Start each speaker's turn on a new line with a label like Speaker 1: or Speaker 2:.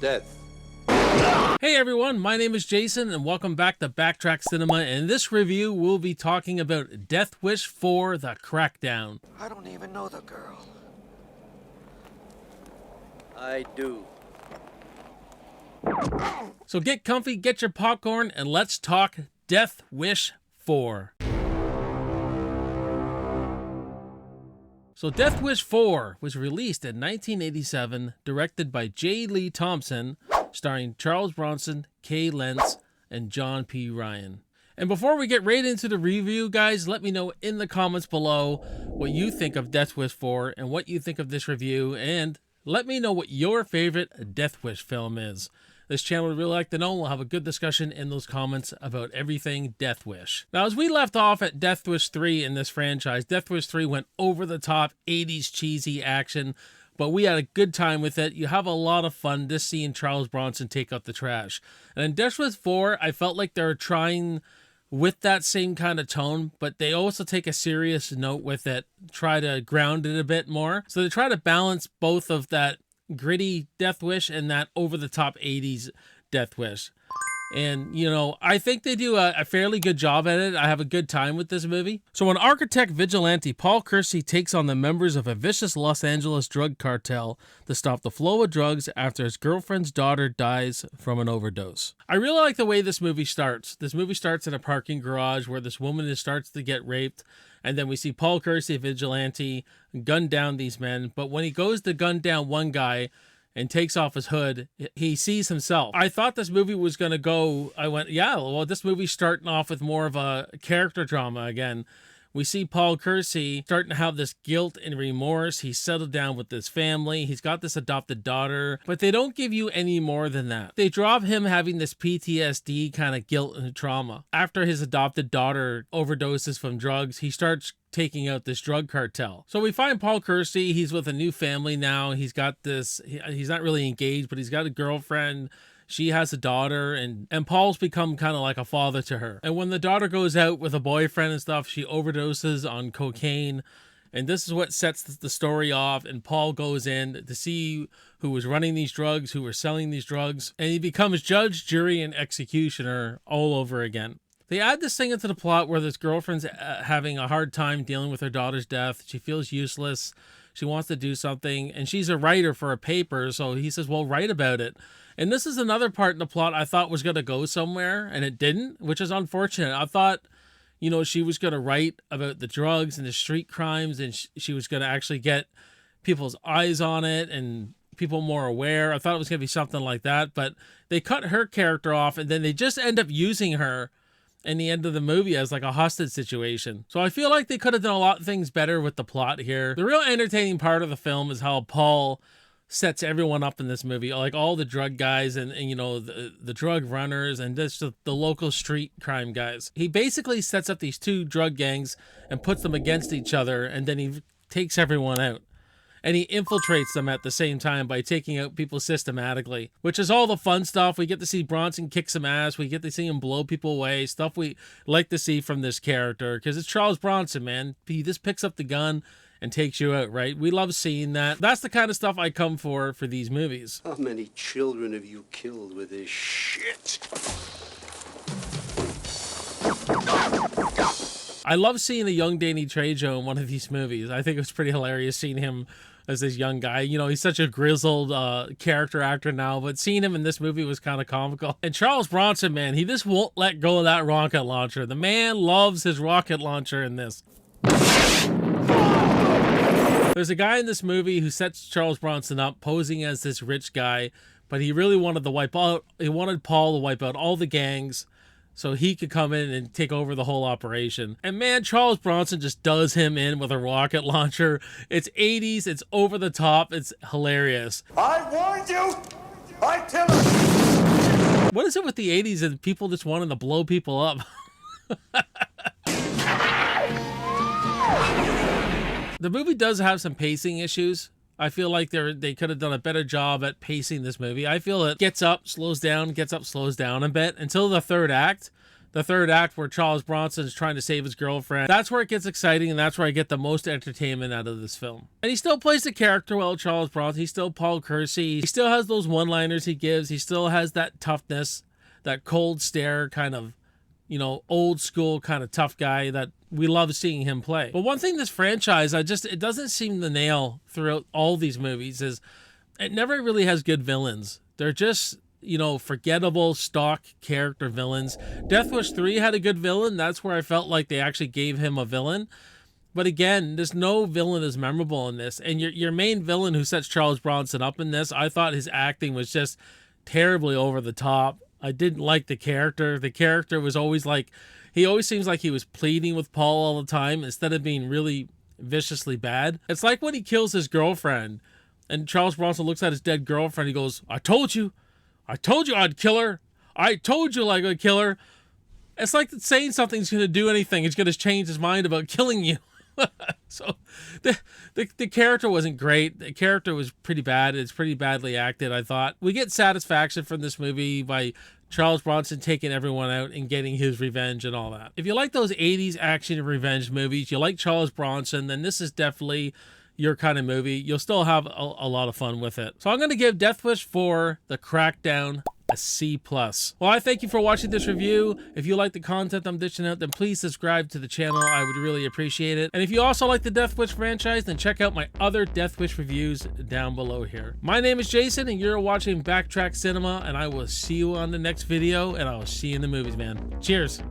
Speaker 1: death.
Speaker 2: Hey everyone, my name is Jason and welcome back to Backtrack Cinema. In this review, we'll be talking about Death Wish 4: The Crackdown.
Speaker 1: I don't even know the girl. I do.
Speaker 2: So get comfy, get your popcorn, and let's talk Death Wish 4. So Death Wish 4 was released in 1987, directed by J. Lee Thompson, starring Charles Bronson, Kay Lentz, and John P. Ryan. And before we get right into the review, guys, let me know in the comments below what you think of Death Wish 4 and what you think of this review, and let me know what your favorite Death Wish film is. This channel would really like to know. We'll have a good discussion in those comments about everything Death Wish. Now, as we left off at Death Wish 3 in this franchise, Death Wish 3 went over the top 80s cheesy action, but we had a good time with it. You have a lot of fun just seeing Charles Bronson take out the trash. And in Death Wish 4, I felt like they were trying with that same kind of tone, but they also take a serious note with it, try to ground it a bit more. So they try to balance both of that gritty Death Wish and that over-the-top 80s Death Wish. And, you know, I think they do a fairly good job at it. I have a good time with this movie. So an architect vigilante, Paul Kersey, takes on the members of a vicious Los Angeles drug cartel to stop the flow of drugs after his girlfriend's daughter dies from an overdose. I really like the way this movie starts. This movie starts in a parking garage where this woman starts to get raped. And then we see Paul Kersey, vigilante, gun down these men. But when he goes to gun down one guy and takes off his hood, he sees himself. I thought this movie was going to go, I went, yeah, well, this movie's starting off with more of a character drama again. We see Paul Kersey starting to have this guilt and remorse. He's settled down with his family. He's got this adopted daughter, but they don't give you any more than that. They draw him having this PTSD kind of guilt and trauma. After his adopted daughter overdoses from drugs, he starts taking out this drug cartel. So we find Paul Kersey, he's with a new family now. He's got this, he's not really engaged, but he's got a girlfriend. She has a daughter, and Paul's become kind of like a father to her. And when the daughter goes out with a boyfriend and stuff, she overdoses on cocaine. And this is what sets the story off. And Paul goes in to see who was running these drugs, who were selling these drugs. And he becomes judge, jury, and executioner all over again. They add this thing into the plot where this girlfriend's having a hard time dealing with her daughter's death. She feels useless. She wants to do something, and she's a writer for a paper, so he says, well, write about it. And this is another part in the plot I thought was going to go somewhere, and it didn't, which is unfortunate. I thought, you know, she was going to write about the drugs and the street crimes, and she was going to actually get people's eyes on it and people more aware. I thought it was going to be something like that, but they cut her character off, and then they just end up using her in the end of the movie as like a hostage situation. So I feel like they could have done a lot of things better with the plot here. The real entertaining part of the film is how Paul sets everyone up in this movie, like all the drug guys and you know, the drug runners and just the local street crime guys. He basically sets up these two drug gangs and puts them against each other, and then he takes everyone out. And he infiltrates them at the same time by taking out people systematically, which is all the fun stuff. We get to see Bronson kick some ass. We get to see him blow people away, stuff we like to see from this character, because it's Charles Bronson, man. He just picks up the gun and takes you out, right? We love seeing that. That's the kind of stuff I come for these movies.
Speaker 1: How many children have you killed with this shit?
Speaker 2: I love seeing a young Danny Trejo in one of these movies. I think it was pretty hilarious seeing him as this young guy. You know, he's such a grizzled character actor now, but seeing him in this movie was kind of comical. And Charles Bronson, man, he just won't let go of that rocket launcher. The man loves his rocket launcher in this. There's a guy in this movie who sets Charles Bronson up posing as this rich guy, but he really wanted to he wanted Paul to wipe out all the gangs so he could come in and take over the whole operation. And man, Charles Bronson just does him in with a rocket launcher. It's 80s, it's over the top, it's hilarious.
Speaker 3: I warned you! I tell her!
Speaker 2: What is it with the 80s and people just wanting to blow people up? The movie does have some pacing issues. I feel like they could have done a better job at pacing this movie. I feel it gets up, slows down, gets up, slows down a bit until the third act. the third act where Charles Bronson is trying to save his girlfriend. That's where it gets exciting, and that's where I get the most entertainment out of this film. And he still plays the character well, Charles Bronson. He's still Paul Kersey. He still has those one-liners he gives. He still has that toughness, that cold stare kind of, you know, old school kind of tough guy that we love seeing him play. But one thing this franchise, it doesn't seem to nail throughout all these movies is it never really has good villains. They're just, you know, forgettable stock character villains. Death Wish 3 had a good villain. That's where I felt like they actually gave him a villain. But again, there's no villain as memorable in this. And your main villain who sets Charles Bronson up in this, I thought his acting was just terribly over the top. I didn't like the character. The character was always like, he always seems like he was pleading with Paul all the time instead of being really viciously bad. It's like when he kills his girlfriend and Charles Bronson looks at his dead girlfriend. He goes, I told you I'd kill her. I told you like I'd kill her. It's like saying something's going to do anything. It's going to change his mind about killing you. So the character wasn't great. The character was pretty bad. It's pretty badly acted, I thought. We get satisfaction from this movie by Charles Bronson taking everyone out and getting his revenge and all that. If you like those 80s action and revenge movies, you like Charles Bronson, then this is definitely your kind of movie. You'll still have a lot of fun with it. So I'm going to give Death Wish 4, The Crackdown, a C+. Well, I thank you for watching this review. If you like the content I'm dishing out, then please subscribe to the channel. I would really appreciate it. And if you also like the Death Wish franchise, then check out my other Death Wish reviews down below here. My name is Jason, and you're watching Backtrack Cinema, and I will see you on the next video, and I will see you in the movies, man. Cheers.